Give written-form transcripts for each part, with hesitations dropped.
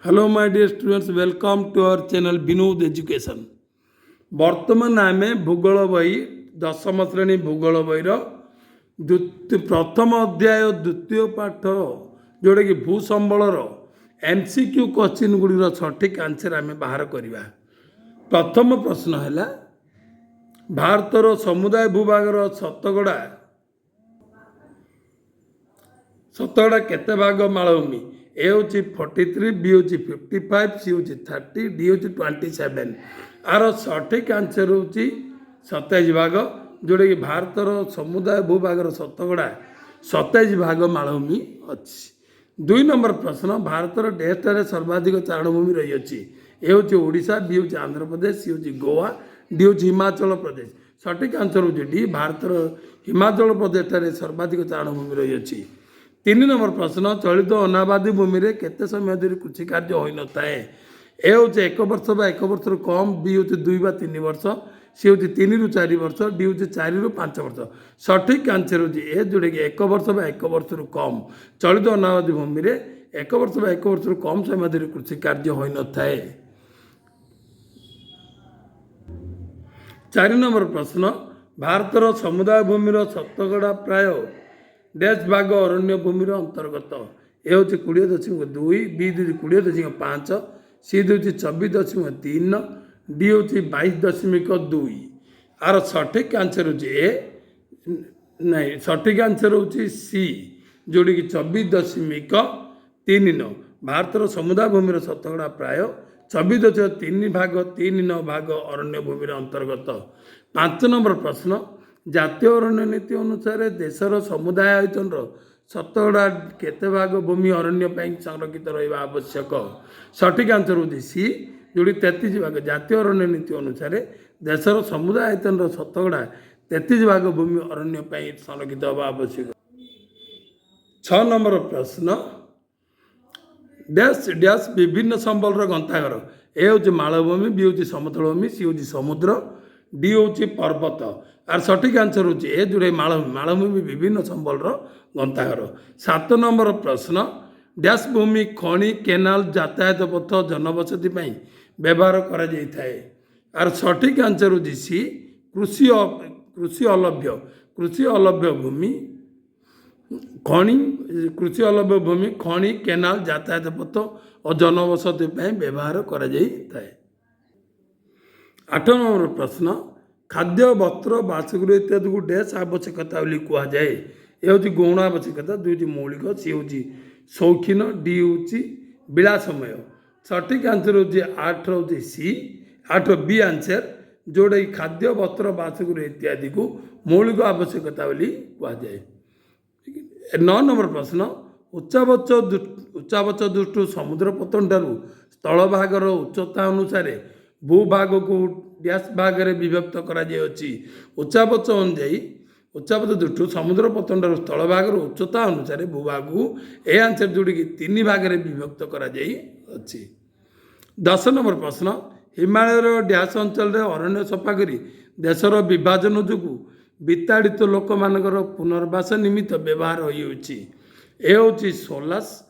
Hello my dear students, welcome to our channel Vinod education. वर्तमान आम भूगोल बही दशम श्रेणी भूगोल बहीर प्रथम अध्याय द्वितीय पाठ जोटा कि भूसंबलर एमसीक्यू क्वेश्चन गुड़िर सठिक आंसर आम बाहर करवा। प्रथम प्रश्न है भारतर समुदाय भूभागर शतकड़ा केते भाग मालभूमि? ए हूँ 43, बी हूँ 55, सी हूँ 30, डी हूँ 27। आर सठिक आंसर हूँ 27 भाग, जोटा कि भारतर समुदाय भूभागर शतकड़ा 27 भाग मालभूमि अच्छी। 2 नंबर प्रश्न, भारतर डेस्टार सर्वाधिक चारणभूमि रही अच्छी? ए हूँ ओडिशा, बी हूँ आंध्र प्रदेश, सी हूँ गोवा, डी हूँ हिमाचल प्रदेश। सठिक आंसर हूँ डी, भारतर हिमाचल प्रदेश सर्वाधिक चारणभूमि रही अच्छी। 3 नंबर प्रश्न, चलित अनाबादी भूमि में केते समय धरी कृषि कार्य हो न थाए? ए हूँ 1 वर्ष बा 1 वर्ष कम, बी हूँ 2 बा 3 वर्ष, सी हूँ 3 ରୁ 4 वर्ष, डी हूँ 4 ରୁ 5 वर्ष। सठिक आंसर हूँ ए, जोटा कि 1 वर्ष बा 1 वर्ष कम चलित अनाबादी भूमि में 1 वर्ष बा 1 वर्ष कम समय धरी कृषि कार्य हो न थाए। 4 नंबर प्रश्न, भारतर समुदाय भूमिर शतकड़ा प्राय डैश भाग अरण्य भूमि अंतर्गत? ए हूँ 20.2, बी 20.5, सी 24.3, डी हूँ 22.2। आर सठिक आंसर हूँ ए, नहीं सठिक आंसर हूँ सी, जोड़ी कि 24.39। भारतर समुदाय भूमिर शतकड़ा प्राय 24.3 भाग अरण्य भूमि अंतर्गत। 5 नंबर प्रश्न, जातीय अरण्य नीति अनुसार देशर समुदाय आयतन शतकड़ा केते भाग भूमि अरण्य संरक्षित रहा आवश्यक? सठिक आंसर हूँ सी, जोड़ी 33 भाग। जातीय अरण्य नीति अनुसार देशर समुदाय आयतन शतकड़ा 33 भाग भूमि अरण्य संरक्षित होगा आवश्यक। 6 नंबर प्रश्न, डैश डैश विभिन्न संबल गंताघर? ए हूँ मालभूमि, बी हूँ समतल भूमि, सी हूँ समुद्र, डी हूँ पर्वत। आर सठिक आंसर हूँ ए, जोड़े मालभूमि। मालभूमि विभिन्न संबल गंताघर। 7 नंबर प्रश्न, डैश भूमि खनि, केनाल, यातायात पथ, जनबसति व्यवहार कर जाए? आर सठिक आंसर हूँ सी, कृषि अलभ्य भूमि खनि, कृषि अलभ्य भूमि खनि, केनाल, यातायात पथ और जनबसति व्यवहार कर जाए। 8 नंबर प्रश्न, खाद्य, वस्त्र, बासगृह इत्यादि को डैश आवश्यकता कहुए? ए हूँ गौण आवश्यकता, 2 मौलिक, सी हूँ शौखीन, डी हूँ विलासमय। सठिक आंसर हूँ 8 हूँ सी, 8 बी आंसर, जोड़ा कि खाद्य, वस्त्र, बासगृह इत्यादि को मौलिक आवश्यकता कहुए। 9 नंबर प्रश्न, उच्चावच दृष्टि समुद्र पतन ठारू स्थल भागर उच्चता अनुसार भूभाग को डैश भाग में विभक्त करा उच्चावच अनुजाई उच्चावच दृष्टि समुद्र पतन ठारू स्थल भागर उच्चता अनुसार भूभाग को ए आंसर जोड़ी 3 भाग में विभक्त करा 10 नंबर प्रश्न, हिमालय डैश अंचल अरण्य सफा करी देशर विभाजन जोगु विताड़ित लोक मानकर पुनर्वास निमित्त व्यवहार होती? ए हूँ सोलास,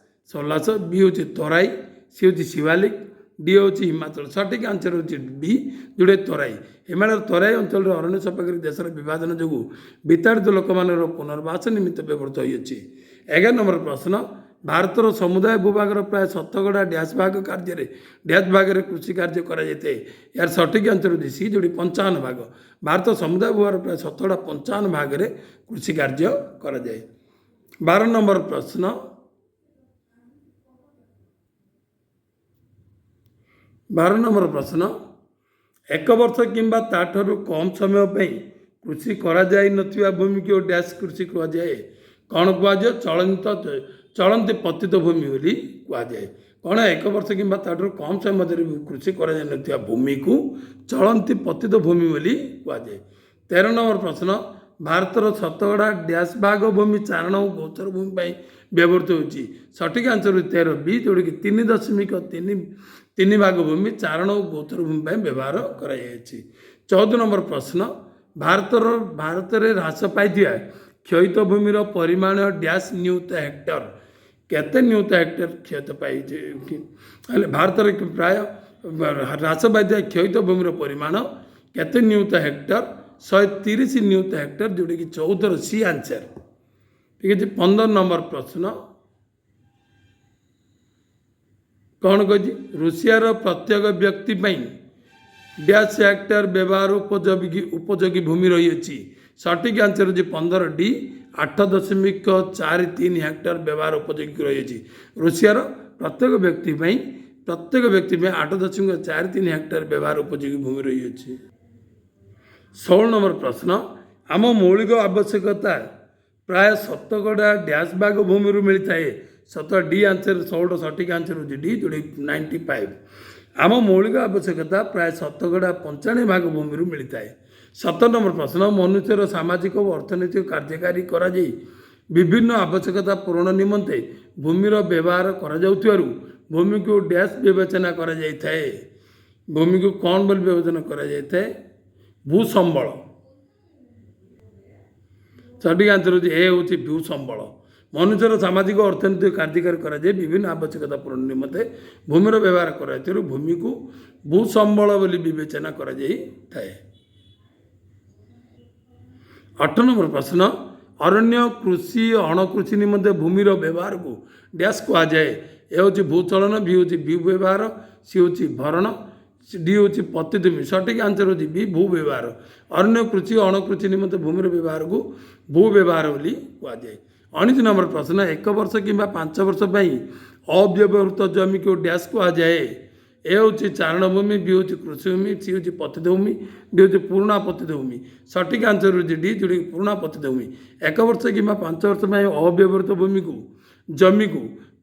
बी हूँ तराई, सी हूँ शिवालिक, डी हूँ हिमाचल। सठिक आंसर हूँ बी, जोड़े तराई। हिमालय तराई अंचल अरण्य सफा करी देशर विभाजन जोगु विताड़ित लोक मानकर पुनर्वास निमित्त व्यवहृत होती। 11 नंबर प्रश्न, भारतर समुदाय भूभागर प्राय शतकड़ा डैश भाग कार्य डैश भाग में कृषि कार्य कराए? यार सठिक आंसर हूँ सी, जोड़ी 55 भाग। भारत समुदाय भूभागर प्राय शतकड़ा 55 भाग में कृषि कार्य कराए। 12 नंबर प्रश्न, 12 नंबर प्रश्न, 1 वर्ष किंबा ताठू कम समय पर कृषि करा जाई नथिबा भूमि को डैश कृषि कहुए? कौन कहुए? चलती पतित भूमि बोली कहुए। कौन 1 वर्ष किंबा ताठू कम समय धरी कृषि करा जाई नथिबा भूमि को चलती पतित भूमि बोली कहुए। 13 नंबर प्रश्न, भारतर शतकड़ा डैश भाग भूमि चारण और गोचर भूमि व्यवहृत होती? सठिक आंसर 13 बी, जोड़ी कि 3.3 भाग भूमि चारण और गोचर भूमि व्यवहार कर। 14 नंबर प्रश्न, भारत ह्रास पाई क्षयित भूमिर परिमाण डैश नियुत हेक्टर? केते नियुत हेक्टर क्षत पाई भारत प्राय ह्रास पाई क्षयित भूमि परिमाण केते नियुत हेक्टर 130 नियुत हेक्टर जोटा कि 14 सी आंसर। ठीक है 15 नंबर प्रश्न कौन कही ऋषियार प्रत्येक व्यक्ति डैश हेक्टर व्यवहार उपयोगी भूमि रही सठिक आंसर हो 15 डी 8.43 हेक्टर व्यवहार उपयोगी रही ऋषियार प्रत्येक व्यक्ति 8.43 हेक्टर व्यवहार उपयोगी भूमि रही 16 नंबर प्रश्न आम मौलिक आवश्यकता प्राय 70 डैश भाग भूमि मिलता है 70 डी आंसर 16 सठिक आंसर हो डी जोड़े 95 आम मौलिक आवश्यकता प्राय 95 भाग भूमि मिलता है। 17 नंबर प्रश्न मनुष्यर सामाजिक और अर्थनैतिक कार्यकारी करा विभिन्न आवश्यकता पूरण निमंते भूमिर व्यवहार कर भूमि को डैश विवेचना कर भूमि को कौन बोल विवेचना कर भूसंबल सठिक आंसर हूँ भूसंबल मनुष्यर सामाजिक और अर्थनैतिक कार्यकारी कर विभिन्न आवश्यकता पूरण निमंते भूमिर व्यवहार कर भूमि को भूसंबल बोली विवेचना कर 8 नंबर प्रश्न अरण्य कृषि अणकृषि निमंते भूमिर व्यवहार को डैश कहुए ए हूँ भूचलन बी हूँ भू व्यवहार सी हूँ भरण डी हूँ पतिभूमि सठिक आंसर हो बी भू व्यवहार अरण्य कृषि अणकृषि निमंते भूमिर व्यवहार को भू व्यवहार बोली कहुए। 19 नंबर प्रश्न 1 वर्ष कि 5 वर्ष अव्यवहृत जमी को डैश कहुए ए हूँ चारण भूमि बी हूँ कृषि भूमि सी हूँ पतितभूमि डी हूँ पुराणा पतितभूमि सठिक आंसर हो डी जोड़ी पुराणा पतितभूमि 1 वर्ष कि 5 वर्ष अव्यवहृत भूमि को जमी को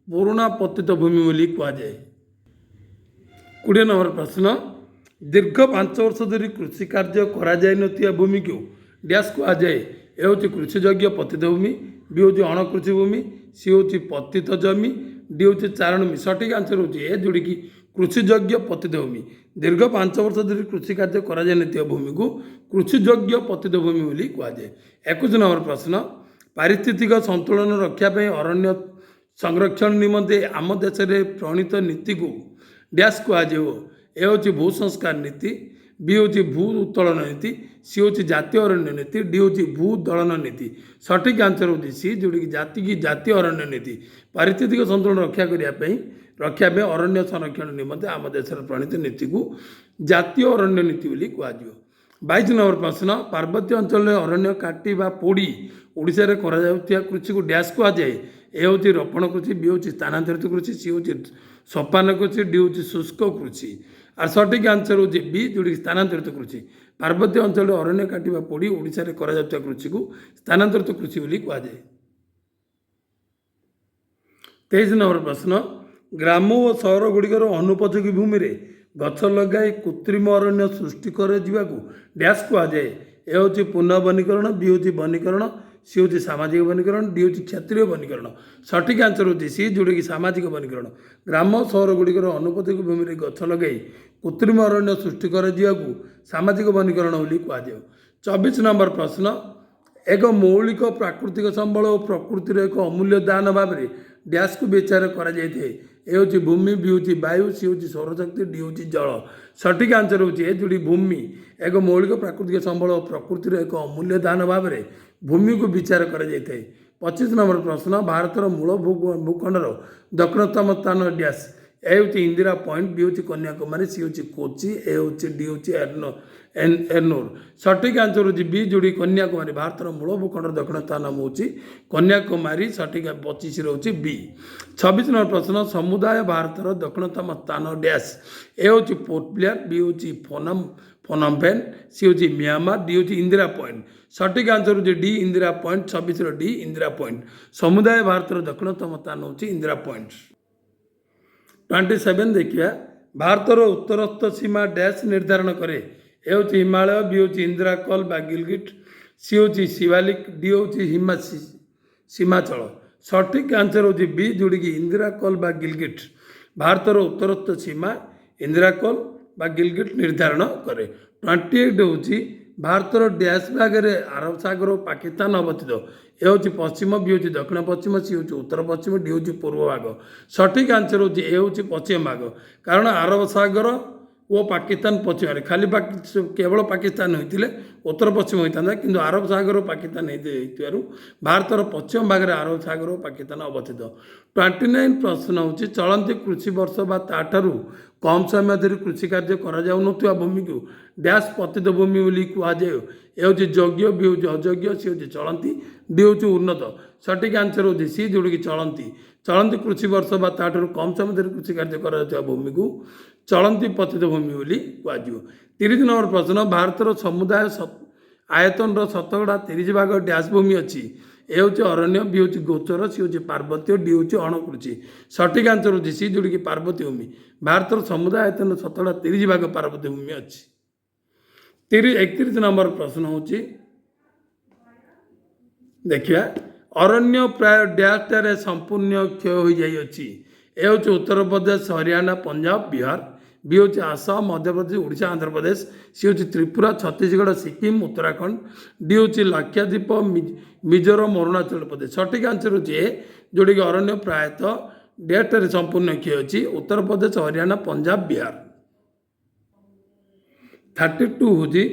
पुराणा पतित भूमि बोली कहुए। 20 नंबर प्रश्न दीर्घ 5 वर्ष धरी कृषि कार्य करा भूमि को डैश कहुए ए हूँ कृषियोग्य पतित भूमि बी हूँ अणकृषि भूमि सी हूँ पतित जमी डी हूँ चारण भूमि सठिक आंसर हो जोड़ी की कृषियोग्य पतित भूमि दीर्घ 5 वर्ष धरी कृषि कार्य करा भूमि को कृषियोग्य पतित भूमि बोली कहुए। 21 नंबर प्रश्न पारिस्थितिक संतुलन रक्षापी अरण्य संरक्षण निमंते आम देश में प्रणीत नीति को डैश कहुए ए हूँ भू संस्कार नीति बी हूँ भू उत्तोलन नीति सी हूँ जातीय अरण्य नीति डी हूँ भू दलन नीति सठिक आंसर हो सी जोड़ी जाति की जातीय अरण्य नीति पारिस्थितिक संतुलन रक्षा अरण्य संरक्षण निमंते आम देश प्रणीत नीति को जातीय अरण्य नीति बोली कहुए। 22 नंबर प्रश्न पार्वत्य अंचल अरण्य काटिबा पोड़ी ओडिशा रे करा जाउतिया कृषि को डैश कहुए ए हूँ रोपण कृषि बी हूँ स्थानांतरित कृषि सी हूँ सोपान कृषि डी हूँ शुष्क कृषि और सठिक आंसर हो बी जोड़ी स्थानांतरित कृषि पार्वत्य अंचल अरण्य काटिबा पोड़ी ओडिशा रे करा जाउतिया कृषि को स्थानांतरित कृषि बोली कहुए। 23 नंबर प्रश्न ग्राम और सहर गुड़िकर अनुपयोगी भूमि रे गछ लगाई कृत्रिम अरण्य सृष्टि कर डैश कहुए ए हूँ पुनः वनीकरण बी हूँ वनीकरण सी हूँ सामाजिक वनीकरण डी हूँ क्षेत्रीय वनीकरण सठिक आंसर हो सी जोड़े कि सामाजिक वनीकरण ग्राम सहर गुड़िकर अनुपयोगी भूमि रे गछ लगाई कृत्रिम अरण्य सृष्टि कर सामाजिक वनीकरण बोली कहुए। 24 नंबर प्रश्न एक मौलिक प्राकृतिक संबल और प्रकृतिर एक अमूल्य दान भाव में डैश को विचार कर भूमि बी हूँ वायु सी हूँ सौरशक्ति डी हूँ जल सठिक आंसर हो जोड़ी भूमि एक मौलिक प्राकृतिक संबल और प्रकृतिर एक अमूल्य दान भाव में भूमि को विचार कर 25 नंबर प्रश्न भारतर मूल भूखंडर दक्षिणतम स्थान डैश ए हूँ इंदिरा पॉइंट बी हूँ कन्याकुमारी सी हूँ कोची ए हूँ डी हूँ एर्नोर सठिक आंसर हो बी जोड़ी कन्याकुमारी भारतर मूल भूखंडर दक्षिण स्थान नाम हूँ कन्याकुमारी सठिक 25 रोचे बी। 26 नंबर प्रश्न समुदाय भारतर दक्षिणतम स्थान डैश ए हूँ पोर्ट ब्लेयर बी हूँ फोनम सी हूँ म्यांमार डी हूँ इंदिरा पॉइंट सठिक आंसर हो D Indira point 26 D Indira point समुदाय भारतर दक्षिणतम स्थान हूँ इंदिरा पॉइंट। 27 देखिए भारतर उत्तरस्थ सीमा डैश निर्धारण करे ए हूँ हिमालय बी हूँ इंदिराकल बा गिलगिट सी हूँ शिवालिक डी हूँ सीमाचल सठिक आंसर हो बी जोड़ी की इंदिराकल बा गिलगिट भारतर उत्तरस्थ सीमा इंदिराकल बा गिलगिट निर्धारण करे। 28 हूँ ଭାରତର ଡ୍ୟାସ୍ ଭାଗରେ ଆରବ ସାଗର ଓ ପାକିସ୍ତାନ ଅବସ୍ଥିତ। ଏ ହେଉଛି ପଶ୍ଚିମ, ବି ହେଉଛି ଦକ୍ଷିଣ ପଶ୍ଚିମ, ସି ହେଉଛି ଉତ୍ତର ପଶ୍ଚିମ, ଡି ହେଉଛି ପୂର୍ବ ଭାଗ। ସଠିକ୍ ଆନ୍ସର ହେଉଛି ଏ ହେଉଛି ପଶ୍ଚିମ ଭାଗ, କାରଣ ଆରବ ସାଗର ଓ ପାକିସ୍ତାନ ପଶ୍ଚିମରେ ଖାଲି କେବଳ ପାକିସ୍ତାନ ହୋଇଥିଲେ ଉତ୍ତର ପଶ୍ଚିମ ହୋଇଥାନ୍ତା, କିନ୍ତୁ ଆରବ ସାଗର ଓ ପାକିସ୍ତାନ ହେଇଥିବାରୁ ଭାରତର ପଶ୍ଚିମ ଭାଗରେ ଆରବ ସାଗର ଓ ପାକିସ୍ତାନ ଅବସ୍ଥିତ। 29 ପ୍ରଶ୍ନ ହେଉଛି ଚଳନ୍ତି କୃଷି ବର୍ଷ ବା ତାଠାରୁ କମ୍ ସମୟ ଧରି କୃଷି କାର୍ଯ୍ୟ କରାଯାଉନଥିବା ଭୂମିକୁ ଡ୍ୟାସ୍ ପତିତ ଭୂମି ବୋଲି କୁହାଯାଏ। ଏ ହେଉଛି ଯୋଗ୍ୟ, ବି ହେଉଛି ଅଯୋଗ୍ୟ, ସି ହେଉଛି ଚଳନ୍ତି, ଡି ହେଉଛି ଉନ୍ନତ। ସଠିକ୍ ଆନ୍ସର ହେଉଛି ସି, ଯୋଉଟାକି ଚଳନ୍ତି। ଚଳନ୍ତି କୃଷି ବର୍ଷ ବା ତାଠାରୁ କମ୍ ସମୟ ଧରି କୃଷି କାର୍ଯ୍ୟ କରାଯାଉଥିବା ଭୂମିକୁ ଚଳନ୍ତି ପତିତ ଭୂମି ବୋଲି କୁହାଯିବ। 30 ନମ୍ବର ପ୍ରଶ୍ନ ଭାରତର ସମୁଦାୟ ଆୟତନର ଶତକଡ଼ା 30 ଭାଗ ଡ୍ୟାସ୍ ଭୂମି ଅଛି। ଏ ହେଉଛି ଅରଣ୍ୟ, ବି ହେଉଛି ଗୋଚର, ସି ହେଉଛି ପାର୍ବତ୍ୟ, ଡି ହେଉଛି ଅଣକୃଷି। ସଠିକ୍ ଆନ୍ସର ହେଉଛି ସି, ଯୋଉଟାକି ପାର୍ବତ୍ୟ ଭୂମି। ଭାରତର ସମୁଦାୟ ଆୟତନର ଶତକଡ଼ା 30 ଭାଗ ପାର୍ବତ୍ୟ ଭୂମି ଅଛି। 31 ନମ୍ବର ପ୍ରଶ୍ନ ହେଉଛି ଦେଖିବା ଅରଣ୍ୟ ପ୍ରାୟ ଡ୍ୟାସ୍ଟାରେ ସମ୍ପୂର୍ଣ୍ଣ କ୍ଷୟ ହୋଇଯାଇଅଛି। ଏ ହେଉଛି ଉତ୍ତରପ୍ରଦେଶ, ହରିୟାଣା, ପଞ୍ଜାବ, ବିହାର, ବି ହେଉଛି ଆସାମ, ମଧ୍ୟପ୍ରଦେଶ, ଓଡ଼ିଶା, ଆନ୍ଧ୍ରପ୍ରଦେଶ, ସି ହେଉଛି ତ୍ରିପୁରା, ଛତିଶଗଡ଼, ସିକିମ, ଉତ୍ତରାଖଣ୍ଡ, ଡି ହେଉଛି ଲାକ୍ଷାଦ୍ୱୀପ, ମିଜୋରାମ, ଅରୁଣାଚଳ ପ୍ରଦେଶ। ସଠିକ୍ ଆନ୍ସର ହେଉଛି ଏ, ଯୋଉଟାକି ଅରଣ୍ୟ ପ୍ରାୟତଃ ଡ୍ୟାସ୍ଟାରେ ସମ୍ପୂର୍ଣ୍ଣ କ୍ଷୟ ଅଛି ଉତ୍ତରପ୍ରଦେଶ, ହରିୟାଣା, ପଞ୍ଜାବ, ବିହାର। 32 ହେଉଛି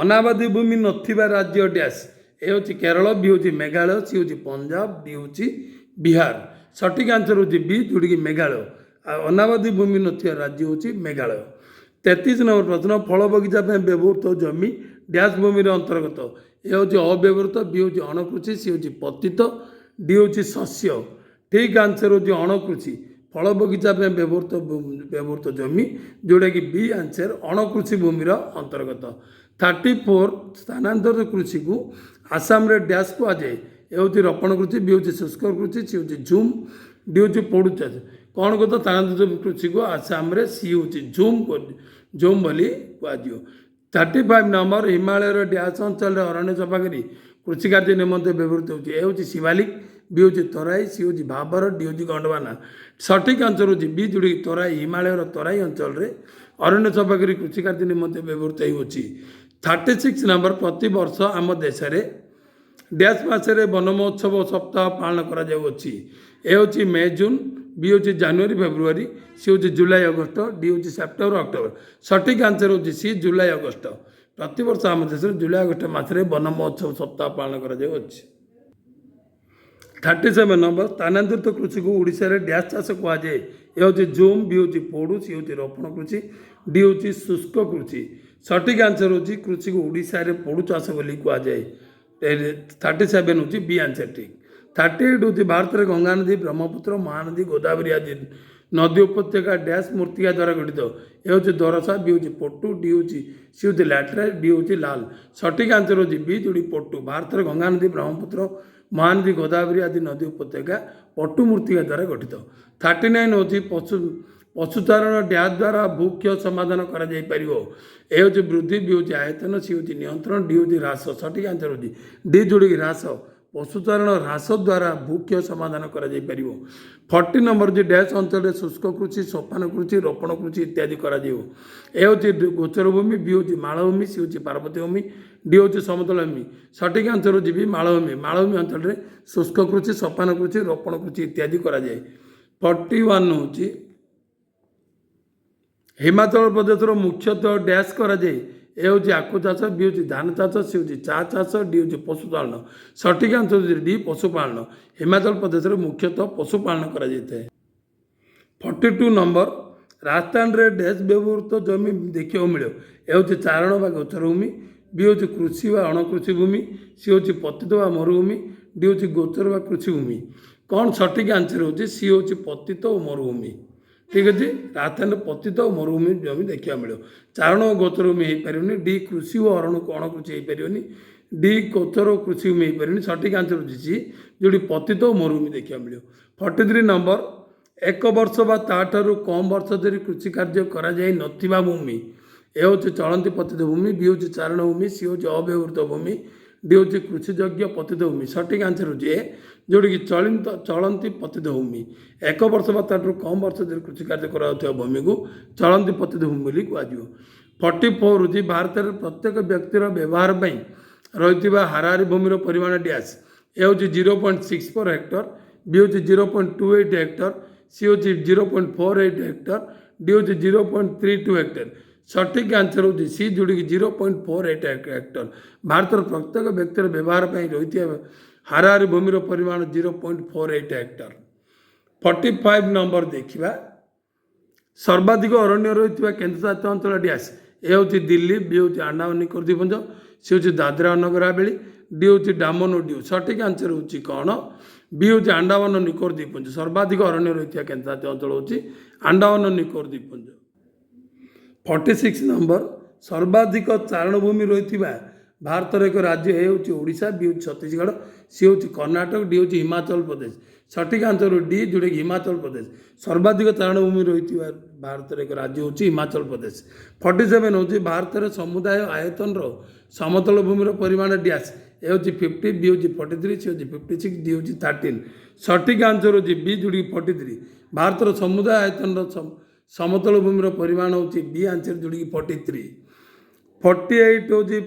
ଅନାବାଦୀ ଭୂମି ନଥିବା ରାଜ୍ୟ ଡ୍ୟାସ୍। ଏ ହେଉଛି କେରଳ, ବି ହେଉଛି ମେଘାଳୟ, ସି ହେଉଛି ପଞ୍ଜାବ, ଡି ହେଉଛି ବିହାର। ସଠିକ୍ ଆନ୍ସର ହେଉଛି ବି, ଯୋଉଟାକି ମେଘାଳୟ। ଆଉ ଅନାବାଦୀ ଭୂମି ନଥିବା ରାଜ୍ୟ ହେଉଛି ମେଘାଳୟ। 33 ନମ୍ବର ପ୍ରଶ୍ନ ଫଳ ବଗିଚା ପାଇଁ ବ୍ୟବହୃତ ଜମି ଡ୍ୟାସ୍ ଭୂମିର ଅନ୍ତର୍ଗତ। ଏ ହେଉଛି ଅବ୍ୟବହୃତ, ବି ହେଉଛି ଅଣକୃଷି, ସି ହେଉଛି ପତିତ, ଡି ହେଉଛି ଶସ୍ୟ। ଠିକ୍ ଆନ୍ସର ହେଉଛି ଅଣକୃଷି। ଫଳ ବଗିଚା ପାଇଁ ବ୍ୟବହୃତ ଜମି, ଯୋଉଟାକି ବି ଆନ୍ସର ଅଣକୃଷି ଭୂମିର ଅନ୍ତର୍ଗତ। 34 ସ୍ଥାନାନ୍ତରିତ କୃଷିକୁ ଆସାମରେ ଡ୍ୟାସ୍ କୁହାଯାଏ। ଏ ହେଉଛି ରୋପଣ କୃଷି, ବି ହେଉଛି ଶୁଷ୍କ କୃଷି, ସି ହେଉଛି ଝୁମ୍, ଡି ହେଉଛି ପୋଡୁ ଚାଷ। କ'ଣ କଥା ସ୍ଥାନାନ୍ତରିତ କୃଷିକୁ ଆସାମରେ ସି ହେଉଛି ଝୁମ୍ ବୋଲି କୁହାଯିବ। 35 ନମ୍ବର ହିମାଳୟର ଡ୍ୟାସ୍ ଅଞ୍ଚଳରେ ଅରଣ୍ୟ ସଫା କରି କୃଷି କାର୍ଯ୍ୟ ନିମନ୍ତେ ବ୍ୟବହୃତ ହେଉଛି। ଏ ହେଉଛି ଶିବାଲିକ, ବି ହେଉଛି ତରାଇ, ସି ହେଉଛି ଭାବର, ଡି ହେଉଛି ଗଣ୍ଡବାନା। ସଠିକ୍ ଆନ୍ସର ହେଉଛି ବି, ଯୋଉଟାକି ତରାଇ। ହିମାଳୟର ତରାଇ ଅଞ୍ଚଳରେ ଅରଣ୍ୟ ସଫା କରି କୃଷି କାର୍ଯ୍ୟ ନିମନ୍ତେ ବ୍ୟବହୃତ ହେଉଅଛି। 36 ନମ୍ବର ପ୍ରତିବର୍ଷ ଆମ ଦେଶରେ ଡ୍ୟାସ୍ ମାସରେ ବନ ମହୋତ୍ସବ ସପ୍ତାହ ପାଳନ କରାଯାଉଅଛି। ଏ ହେଉଛି ମେ ଜୁନ, ବି ହେଉଛି ଜାନୁଆରୀ ଫେବୃଆରୀ, ସି ହେଉଛି ଜୁଲାଇ ଅଗଷ୍ଟ, ଡି ହେଉଛି ସେପ୍ଟେମ୍ବର ଅକ୍ଟୋବର। ସଠିକ୍ ଆନ୍ସର ହେଉଛି ସି, ଜୁଲାଇ ଅଗଷ୍ଟ। ପ୍ରତିବର୍ଷ ଆମ ଦେଶରେ ଜୁଲାଇ ଅଗଷ୍ଟ ମାସରେ ବନ ମହୋତ୍ସବ ସପ୍ତାହ ପାଳନ କରାଯାଉଅଛି। 37 ନମ୍ବର ସ୍ଥାନାନ୍ତରିତ କୃଷିକୁ ଓଡ଼ିଶାରେ ଡ୍ୟାସ୍ ଚାଷ କୁହାଯାଏ। ଏ ହେଉଛି ଝୁମ୍, ବି ହେଉଛି ପୋଡୁ, ସି ହେଉଛି ରୋପଣ କୃଷି, ଡି ହେଉଛି ଶୁଷ୍କ କୃଷି। ସଠିକ୍ ଆନ୍ସର ହେଉଛି କୃଷିକୁ ଓଡ଼ିଶାରେ ପୋଡୁ ଚାଷ ବୋଲି କୁହାଯାଏ। 37 ହେଉଛି ବି ଆନ୍ସର ଠିକ୍। 38 ହେଉଛି ଭାରତରେ ଗଙ୍ଗା ନଦୀ, ବ୍ରହ୍ମପୁତ୍ର, ମହାନଦୀ, ଗୋଦାବରୀ ଆଦି ନଦୀ ଉପତ୍ୟକା ଡ୍ୟାସ୍ ମୂର୍ତ୍ତିକା ଦ୍ୱାରା ଗଠିତ। ଏ ହେଉଛି ଦରସା, ବି ହେଉଛି ପଟୁ, ଡି ହେଉଛି ସି ହେଉଛି ଲାଟରାଇଟ୍, ଡି ହେଉଛି ଲାଲ। ସଠିକ୍ ଆନ୍ସର ହେଉଛି ବି, ଯୋଉଠି ପଟୁ। ଭାରତରେ ଗଙ୍ଗା ନଦୀ, ବ୍ରହ୍ମପୁତ୍ର, ମହାନଦୀ, ଗୋଦାବରୀ ଆଦି ନଦୀ ଉପତ୍ୟକା ପଟୁ ମୂର୍ତ୍ତିକା ଦ୍ୱାରା ଗଠିତ। 39 ହେଉଛି ପଶୁଚାରଣ ଡ୍ୟାସ୍ ଦ୍ୱାରା ଭୂକ୍ଷୟ ସମାଧାନ କରାଯାଇପାରିବ। ଏ ହେଉଛି ବୃଦ୍ଧି, ବି ହେଉଛି ଆୟତନ, ସି ହେଉଛି ନିୟନ୍ତ୍ରଣ, ଡି ହେଉଛି ହ୍ରାସ। ସଠିକ୍ ଆନ୍ସର ହେଉଛି ଡି, ଯୋଉଟାକି ହ୍ରାସ। ପଶୁଚାରଣ ହ୍ରାସ ଦ୍ୱାରା ଭୂକ୍ଷୟ ସମାଧାନ କରାଯାଇପାରିବ। 40 ନମ୍ବର ହେଉଛି ଡ୍ୟାସ୍ ଅଞ୍ଚଳରେ ଶୁଷ୍କ କୃଷି, ସୋପାନ କୃଷି, ରୋପଣ କୃଷି ଇତ୍ୟାଦି କରାଯିବ। ଏ ହେଉଛି ଗୋଚର ଭୂମି, ବି ହେଉଛି ମାଳଭୂମି, ସି ହେଉଛି ପାର୍ବତ୍ୟ ଭୂମି, ଡି ହେଉଛି ସମତଳ ଭୂମି। ସଠିକ୍ ଆନ୍ସର ହେଉଛି ବି, ମାଳଭୂମି। ମାଳଭୂମି ଅଞ୍ଚଳରେ ଶୁଷ୍କ କୃଷି, ସୋପାନ କୃଷି, ରୋପଣ କୃଷି ଇତ୍ୟାଦି କରାଯାଏ। 41 ହେଉଛି ହିମାଚଳ ପ୍ରଦେଶର ମୁଖ୍ୟତଃ ଡ୍ୟାସ୍ କରାଯାଏ। ଏ ହେଉଛି ଆଖୁ ଚାଷ, ବି ହେଉଛି ଧାନ ଚାଷ, ସି ହେଉଛି ଚା ଚାଷ, ଡି ହେଉଛି ପଶୁପାଳନ। ସଠିକ୍ ଆନ୍ସର ହେଉଛି ଡି, ପଶୁପାଳନ। ହିମାଚଳ ପ୍ରଦେଶରେ ମୁଖ୍ୟତଃ ପଶୁପାଳନ କରାଯାଇଥାଏ। 42 ନମ୍ବର ରାଜସ୍ଥାନରେ ଡ୍ୟାସ୍ ବ୍ୟବହୃତ ଜମି ଦେଖିବାକୁ ମିଳିବ। ଏ ହେଉଛି ଚାରଣ ବା ଗୋଚର ଭୂମି, ବି ହେଉଛି କୃଷି ବା ଅଣକୃଷି ଭୂମି, ସି ହେଉଛି ପତିତ ବା ମରୁଭୂମି, ଡି ହେଉଛି ଗୋଚର ବା କୃଷି ଭୂମି। କ'ଣ ସଠିକ୍ ଆନ୍ସର ହେଉଛି ସି ହେଉଛି ପତିତ ଓ ମରୁଭୂମି। ଠିକ୍ ଅଛି, ରାଜସ୍ଥାନରେ ପତିତ ଓ ମରୁଭୂମି ଜମି ଦେଖିବାକୁ ମିଳିବ। ଚାରଣ ଓ ଗୋଚର ଭୂମି ହେଇପାରିବନି, ଡି କୃଷି ଓ ଅଣକୃଷି ହେଇପାରିବନି, ଡି ଗୋଚର ଓ କୃଷି ଭୂମି ହେଇପାରିବନି। ସଠିକ୍ ଆନ୍ସର ହେଉଛି ସି, ଯୋଉଠି ପତିତ ଓ ମରୁଭୂମି ଦେଖିବାକୁ ମିଳିବ। 43 ନମ୍ବର 1 ବର୍ଷ ବା ତାଠାରୁ କମ୍ ବର୍ଷ ଧରି କୃଷି କାର୍ଯ୍ୟ କରାଯାଇ ନଥିବା ଭୂମି। ଏ ହେଉଛି ଚଳନ୍ତି ପତିତ ଭୂମି, ବି ହେଉଛି ଚାରଣ ଭୂମି, ସି ହେଉଛି ଅବ୍ୟବହୃତ ଭୂମି, ଡି ହେଉଛି କୃଷିଯୋଗ୍ୟ ପତିତ ଭୂମି। ସଠିକ୍ ଆନ୍ସର ହେଉଛି ଏ, ଯୋଉଠିକି ଚଳନ୍ତି ପତିତ ଭୂମି। 1 ବର୍ଷ ବା ତାଠାରୁ କମ୍ ବର୍ଷ ଧରି କୃଷି କାର୍ଯ୍ୟ କରାଯାଉଥିବା ଭୂମିକୁ ଚଳନ୍ତି ପତିତ ଭୂମି ବୋଲି କୁହାଯିବ। 44 ହେଉଛି ଭାରତରେ ପ୍ରତ୍ୟେକ ବ୍ୟକ୍ତିର ବ୍ୟବହାର ପାଇଁ ରହିଥିବା ହାରାହାରି ଭୂମିର ପରିମାଣ ଡ୍ୟାସ୍। ଏ ହେଉଛି 0.64 ହେକ୍ଟର, ବି ହେଉଛି 0.28 ହେକ୍ଟର, ସି ହେଉଛି 0.48 ହେକ୍ଟର, ଡି ହେଉଛି 0.32 ହେକ୍ଟର। ସଠିକ୍ ଆନ୍ସର ହେଉଛି ସି ଯୋଉଟାକି 0.48 ହେକ୍ଟର। ଭାରତର ପ୍ରତ୍ୟେକ ବ୍ୟକ୍ତିର ବ୍ୟବହାର ପାଇଁ ରହିଥିବା ହାରାହାରି ଭୂମିର ପରିମାଣ 0.48 ହେକ୍ଟର। 45 ନମ୍ବର ଦେଖିବା, ସର୍ବାଧିକ ଅରଣ୍ୟ ରହିଥିବା କେନ୍ଦ୍ରଶାସିତ ଅଞ୍ଚଳ ଡ୍ୟାସ୍। ଏ ହେଉଛି ଦିଲ୍ଲୀ, ବି ହେଉଛି ଆଣ୍ଡାମାନ ନିକୋବର ଦ୍ୱୀପପୁଞ୍ଜ, ସି ହେଉଛି ଦାଦ୍ରା ଓ ନଗର ହାବେଳୀ, ଡି ହେଉଛି ଡାମନ ଓ ଡିଉ। ସଠିକ୍ ଆନ୍ସର ହେଉଛି କ'ଣ? ବି ହେଉଛି ଆଣ୍ଡାମାନ ଓ ନିକୋବର ଦ୍ୱୀପପୁଞ୍ଜ। ସର୍ବାଧିକ ଅରଣ୍ୟ ରହିଥିବା କେନ୍ଦ୍ରଶାସିତ ଅଞ୍ଚଳ ହେଉଛି ଆଣ୍ଡାମାନ ଓ ନିକୋବର ଦ୍ୱୀପପୁଞ୍ଜ। 46 ନମ୍ବର, ସର୍ବାଧିକ ଚାରଣଭୂମି ରହିଥିବା ଭାରତର ଏକ ରାଜ୍ୟ। ଏ ହେଉଛି ଓଡ଼ିଶା, ବି ହେଉଛି ଛତିଶଗଡ଼, ସି ହେଉଛି କର୍ଣ୍ଣାଟକ, ଡି ହେଉଛି ହିମାଚଳ ପ୍ରଦେଶ। ସଠିକ୍ ଆନ୍ସର ଡି ଯୋଉଟାକି ହିମାଚଳ ପ୍ରଦେଶ। ସର୍ବାଧିକ ଚାରଣଭୂମି ରହିଥିବା ଭାରତର ଏକ ରାଜ୍ୟ ହେଉଛି ହିମାଚଳ ପ୍ରଦେଶ। 47 ହେଉଛି ଭାରତରେ ସମୁଦାୟ ଆୟତନର ସମତଳ ଭୂମିର ପରିମାଣ ଡ୍ୟାସ୍। ଏ ହେଉଛି 50, ବି ହେଉଛି 43, ସି ହେଉଛି 56, ଡି ହେଉଛି 13। ସଠିକ୍ ଆନ୍ସର ହେଉଛି ବି ଯୋଉଟାକି 43। ଭାରତର ସମୁଦାୟ ଆୟତନର ସମତଳ ଭୂମିର ପରିମାଣ ହେଉଛି ବି ଆନ୍ସର ଯୋଉଟାକି 43। 48 ହେଉଛି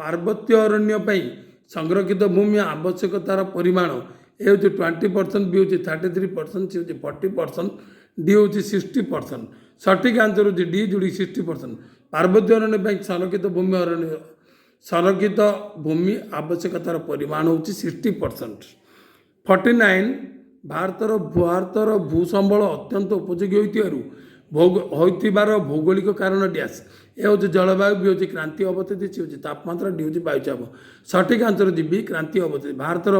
ପାର୍ବତ୍ୟ ଅରଣ୍ୟ ପାଇଁ ସଂରକ୍ଷିତ ଭୂମି ଆବଶ୍ୟକତାର ପରିମାଣ। ଏ ହେଉଛି 20%, ବି ହେଉଛି 33%, ସି ହେଉଛି 40%, ଡି ହେଉଛି 60%। ସଠିକ୍ ଆନ୍ସର ହେଉଛି ଡି ଯୋଉଟାକି 60%। ପାର୍ବତ୍ୟ ଅରଣ୍ୟ ପାଇଁ ସଂରକ୍ଷିତ ଭୂମି ଆବଶ୍ୟକତାର ପରିମାଣ ହେଉଛି 60%। 49 ଭାରତର ଭୂସମ୍ବଳ ଅତ୍ୟନ୍ତ ଉପଯୋଗୀ ହୋଇଥିବାର ଭୌଗୋଳିକ କାରଣ ଡ୍ୟାସ୍। ଏ ହେଉଛି ଜଳବାୟୁ, ବି ହେଉଛି କ୍ରାନ୍ତି ଅବସ୍ଥିତି, ସି ହେଉଛି ତାପମାତ୍ରା, ଡି ହେଉଛି ବାୟୁଚାପ। ସଠିକ୍ ଆନ୍ସର ହେଉଛି ବି କ୍ରାନ୍ତି ଅବସ୍ଥିତି। ଭାରତର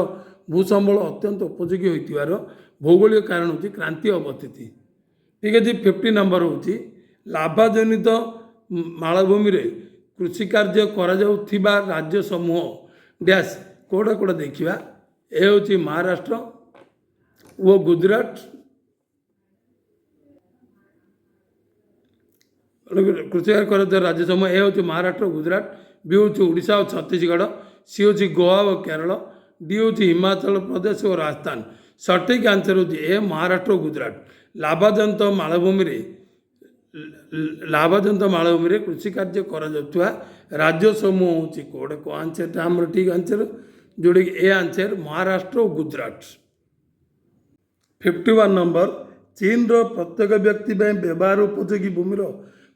ଭୂସମ୍ବଳ ଅତ୍ୟନ୍ତ ଉପଯୋଗୀ ହୋଇଥିବାର ଭୌଗୋଳିକ କାରଣ ହେଉଛି କ୍ରାନ୍ତି ଅବସ୍ଥିତି। ଠିକ୍ ଅଛି। 50 ନମ୍ବର ହେଉଛି ଲାଭାଜନିତ ମାଳଭୂମିରେ କୃଷି କାର୍ଯ୍ୟ କରାଯାଉଥିବା ରାଜ୍ୟ ସମୂହ ଡ୍ୟାସ୍। କୋଉଟା କୋଉଟା ଦେଖିବା। ଏ ହେଉଛି ମହାରାଷ୍ଟ୍ର ଓ ଗୁଜୁରାଟ। କୃଷି କାର୍ଯ୍ୟ କରାଯାଉଥିବା ରାଜ୍ୟ ସମୂହ। ଏ ହେଉଛି ମହାରାଷ୍ଟ୍ର, ଗୁଜୁରାଟ, ବି ହେଉଛି ଓଡ଼ିଶା ଓ ଛତିଶଗଡ଼, ସି ହେଉଛି ଗୋଆ ଓ କେରଳ, ଡି ହେଉଛି ହିମାଚଳ ପ୍ରଦେଶ ଓ ରାଜସ୍ଥାନ। ସଠିକ୍ ଆନ୍ସର ହେଉଛି ଏ ମହାରାଷ୍ଟ୍ର ଓ ଗୁଜୁରାଟ। ଲାଭାଜନିତ ମାଳଭୂମିରେ କୃଷି କାର୍ଯ୍ୟ କରାଯାଉଥିବା ରାଜ୍ୟ ସମୂହ ହେଉଛି କୋଉଟା କୋଉ ଆନ୍ସରଟା ଆମର ଠିକ୍ ଆନ୍ସର ଯୋଉଟାକି ଏ ଆନ୍ସର ମହାରାଷ୍ଟ୍ର ଓ ଗୁଜୁରାଟ। 51 ନମ୍ବର, ଚୀନର ପ୍ରତ୍ୟେକ ବ୍ୟକ୍ତି ପାଇଁ ବ୍ୟବହାର ଉପଯୋଗୀ ଭୂମିର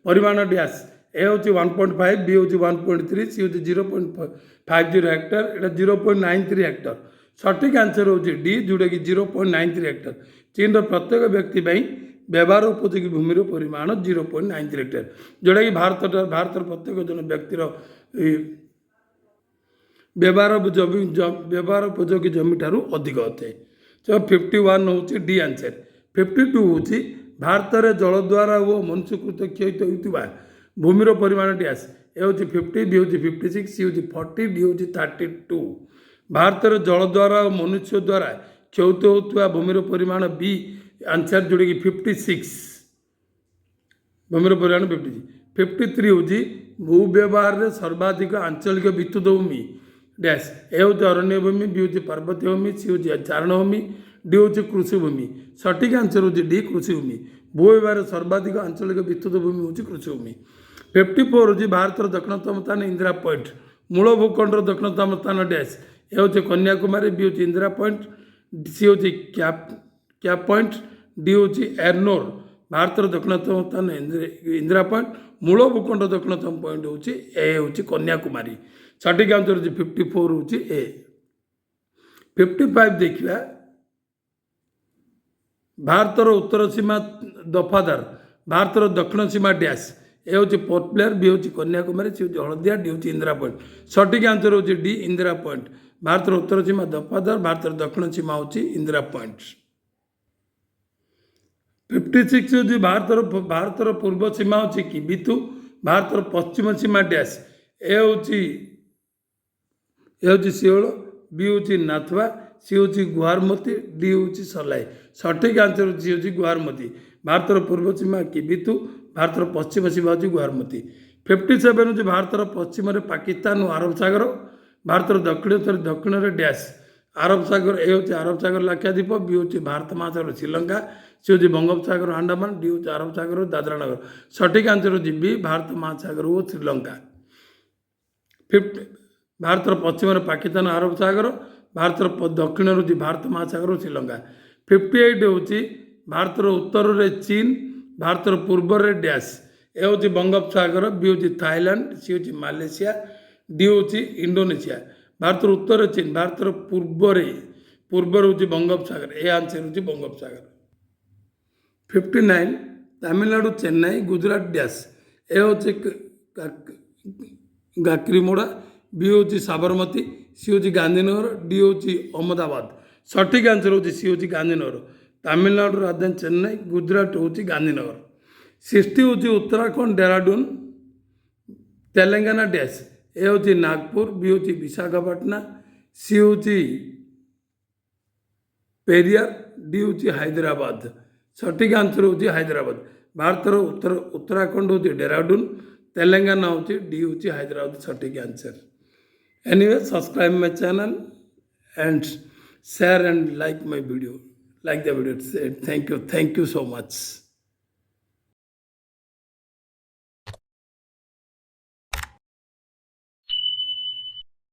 ପରିମାଣ ଡ୍ୟାସ୍। ଏ ହେଉଛି 1.5, ବି ହେଉଛି 1.3, ସି ହେଉଛି 0.50 ହେକ୍ଟର, ଏଇଟା 0.93 ହେକ୍ଟର। ସଠିକ୍ ଆନ୍ସର ହେଉଛି ଡି ଯୋଉଟାକି 0.93 ହେକ୍ଟର। ଚୀନର ପ୍ରତ୍ୟେକ ବ୍ୟକ୍ତି ପାଇଁ ବ୍ୟବହାର ଉପଯୋଗୀ ଭୂମିର ପରିମାଣ 0.93 ହେକ୍ଟର, ଯୋଉଟାକି ଭାରତର ପ୍ରତ୍ୟେକ ଜଣ ବ୍ୟକ୍ତିର ବ୍ୟବହାର ଉପଯୋଗୀ ଜମିଠାରୁ ଅଧିକ ଅଟେ। 51 ହେଉଛି ଡି ଆନ୍ସର। 52 ହେଉଛି ଭାରତରେ ଜଳଦ୍ୱାରା ଓ ମନୁଷ୍ୟକୃତ କ୍ଷୟିତ ହେଉଥିବା ଭୂମିର ପରିମାଣ ଡ୍ୟାସ୍। ଏ ହେଉଛି 50, ବି ହେଉଛି 56, ସି ହେଉଛି 40, ଡି ହେଉଛି 32। ଭାରତରେ ଜଳଦ୍ୱାରା ଓ ମନୁଷ୍ୟ ଦ୍ୱାରା କ୍ଷୟିତ ହେଉଥିବା ଭୂମିର ପରିମାଣ ବି ଆନ୍ସର ଯୋଉଟାକି 56। ଭୂମିର ପରିମାଣ 56। 53 ହେଉଛି ଭୂ ବ୍ୟବହାରରେ ସର୍ବାଧିକ ଆଞ୍ଚଳିକ ବିଦ୍ୟୁତ ଭୂମି ଡ୍ୟାସ୍। ଏ ହେଉଛି ଅରଣ୍ୟ ଭୂମି, ବି ହେଉଛି ପାର୍ବତ୍ୟ ଭୂମି, ସି ହେଉଛି ଚାରଣଭୂମି, ଡି ହେଉଛି କୃଷିଭୂମି। ସଠିକ୍ ଆନ୍ସର ହେଉଛି ଡି କୃଷିଭୂମି। ଭୂ ବ୍ୟବହାରରେ ସର୍ବାଧିକ ଆଞ୍ଚଳିକ ବିଦ୍ୟୁତ ଭୂମି ହେଉଛି କୃଷିଭୂମି। 54 ହେଉଛି ଭାରତର ଦକ୍ଷିଣତମ ସ୍ଥାନ ଇନ୍ଦିରା ପଏଣ୍ଟ। ମୂଳ ଭୂଖଣ୍ଡର ଦକ୍ଷିଣତମ ସ୍ଥାନ ଡ୍ୟାସ୍। ଏ ହେଉଛି କନ୍ୟାକୁମାରୀ, ବି ହେଉଛି ଇନ୍ଦିରା ପଏଣ୍ଟ, ସି ହେଉଛି କ୍ୟାପ୍ ପଏଣ୍ଟ, ଡି ହେଉଛି ଏର୍ଣ୍ଣୋର। ଭାରତର ଦକ୍ଷିଣତମ ସ୍ଥାନ ଇନ୍ଦିରା ପଏଣ୍ଟ। ମୂଳ ଭୂଖଣ୍ଡ ଦକ୍ଷିଣତମ ପଏଣ୍ଟ ହେଉଛି ଏ ହେଉଛି କନ୍ୟାକୁମାରୀ। ସଠିକ୍ ଆନ୍ସର ହେଉଛି 54 ହେଉଛି ଏ। 55 ଦେଖିବା, ଭାରତର ଉତ୍ତର ସୀମା ଦଫାଦାର, ଭାରତର ଦକ୍ଷିଣ ସୀମା ଡ୍ୟାସ୍। ଏ ହେଉଛି ପୋର୍ଟ ବ୍ଲେୟାର, ବି ହେଉଛି କନ୍ୟାକୁମାରୀ, ସି ହେଉଛି ହଳଦିଆ, ଡି ହେଉଛି ଇନ୍ଦିରା ପଏଣ୍ଟ। ସଠିକ୍ ଆନ୍ସର ହେଉଛି ଡି ଇନ୍ଦିରା ପଏଣ୍ଟ। ଭାରତର ଉତ୍ତର ସୀମା ଦଫାଦାର, ଭାରତର ଦକ୍ଷିଣ ସୀମା ହେଉଛି ଇନ୍ଦିରା ପଏଣ୍ଟ। 56 ହେଉଛି ଭାରତର ପୂର୍ବ ସୀମା ହେଉଛି କିବିତୁ, ଭାରତର ପଶ୍ଚିମ ସୀମା ଡ୍ୟାସ୍। ଏ ହେଉଛି ସିଓଳ, ବି ହେଉଛି ନାଥୁଆ, ସି ହେଉଛି ଗୁହାରମତି, ଡି ହେଉଛି ସଲାଇ। ସଠିକ୍ ଆନ୍ସର ହେଉଛି ଗୁହାରମତି। ଭାରତର ପୂର୍ବ ସୀମା କିବିତୁ, ଭାରତର ପଶ୍ଚିମ ସୀମା ହେଉଛି ଗୁହାରମତି। 57 ହେଉଛି ଭାରତର ପଶ୍ଚିମରେ ପାକିସ୍ତାନ ଓ ଆରବ ସାଗର, ଭାରତର ଦକ୍ଷିଣରେ ଡ୍ୟାସ୍। ଆରବ ସାଗର ଏ ହେଉଛି ଆରବ ସାଗର ଲାକ୍ଷାଦ୍ୱୀପ, ବି ହେଉଛି ଭାରତ ମହାସାଗର ଶ୍ରୀଲଙ୍କା, ସି ହେଉଛି ବଙ୍ଗୋପସାଗର ଆଣ୍ଡାମାନ, ଡି ହେଉଛି ଆରବ ସାଗର ଦାଦ୍ରାନଗର। ସଠିକ୍ ଆନ୍ସର ହେଉଛି ବି ଭାରତ ମହାସାଗର ଓ ଶ୍ରୀଲଙ୍କା। ଫିଫ୍ଥ ଭାରତର ପଶ୍ଚିମରେ ପାକିସ୍ତାନ ଆରବ ସାଗର, ଭାରତର ଦକ୍ଷିଣରେ ହେଉଛି ଭାରତ ମହାସାଗର ଓ ଶ୍ରୀଲଙ୍କା। 58 ହେଉଛି ଭାରତର ଉତ୍ତରରେ ଚୀନ, ଭାରତର ପୂର୍ବରେ ଡ୍ୟାସ୍। ଏ ହେଉଛି ବଙ୍ଗୋପସାଗର, ବି ହେଉଛି ଥାଇଲାଣ୍ଡ, ସି ହେଉଛି ମାଲେସିଆ, ଡି ହେଉଛି ଇଣ୍ଡୋନେସିଆ। ଭାରତର ଉତ୍ତରରେ ଚୀନ, ଭାରତର ପୂର୍ବରେ ହେଉଛି ବଙ୍ଗୋପସାଗର, ଏ ଆନ୍ସର ହେଉଛି ବଙ୍ଗୋପସାଗର। 59 ତାମିଲନାଡୁ ଚେନ୍ନାଇ, ଗୁଜୁରାଟ ଡ୍ୟାସ୍। ଏ ହେଉଛି ଗାକ୍ରିମୋଡ଼ା, ବି ହେଉଛି ସାବରମତୀ, ସି ହେଉଛି ଗାନ୍ଧୀନଗର, ଡି ହେଉଛି ଅହମ୍ମଦାବାଦ। ସଠିକ୍ ଆନ୍ସର ହେଉଛି ସି ହେଉଛି ଗାନ୍ଧୀନଗର। ତାମିଲନାଡୁର ରାଜଧାନୀ ଚେନ୍ନାଇ, ଗୁଜୁରାଟ ହେଉଛି ଗାନ୍ଧୀନଗର। 60 ହେଉଛି ଉତ୍ତରାଖଣ୍ଡ ଡେରାଡୁନ, ତେଲେଙ୍ଗାନା ଡ୍ୟାସ୍। ଏ ହେଉଛି ନାଗପୁର, ବି ହେଉଛି ବିଶାଖାପାଟନା, ସି ହେଉଛି ପେରିୟାର, ଡି ହେଉଛି ହାଇଦ୍ରାବାଦ। ସଠିକ୍ ଆନ୍ସର ହେଉଛି ହାଇଦ୍ରାବାଦ। ଭାରତର ଉତ୍ତରାଖଣ୍ଡ ହେଉଛି ଡେରାଡୁନ, ତେଲେଙ୍ଗାନା ହେଉଛି ଡି ହେଉଛି ହାଇଦ୍ରାବାଦ। ସଠିକ୍ answer. Anyway, subscribe my channel and share and like my video. Like the video. Thank you so much.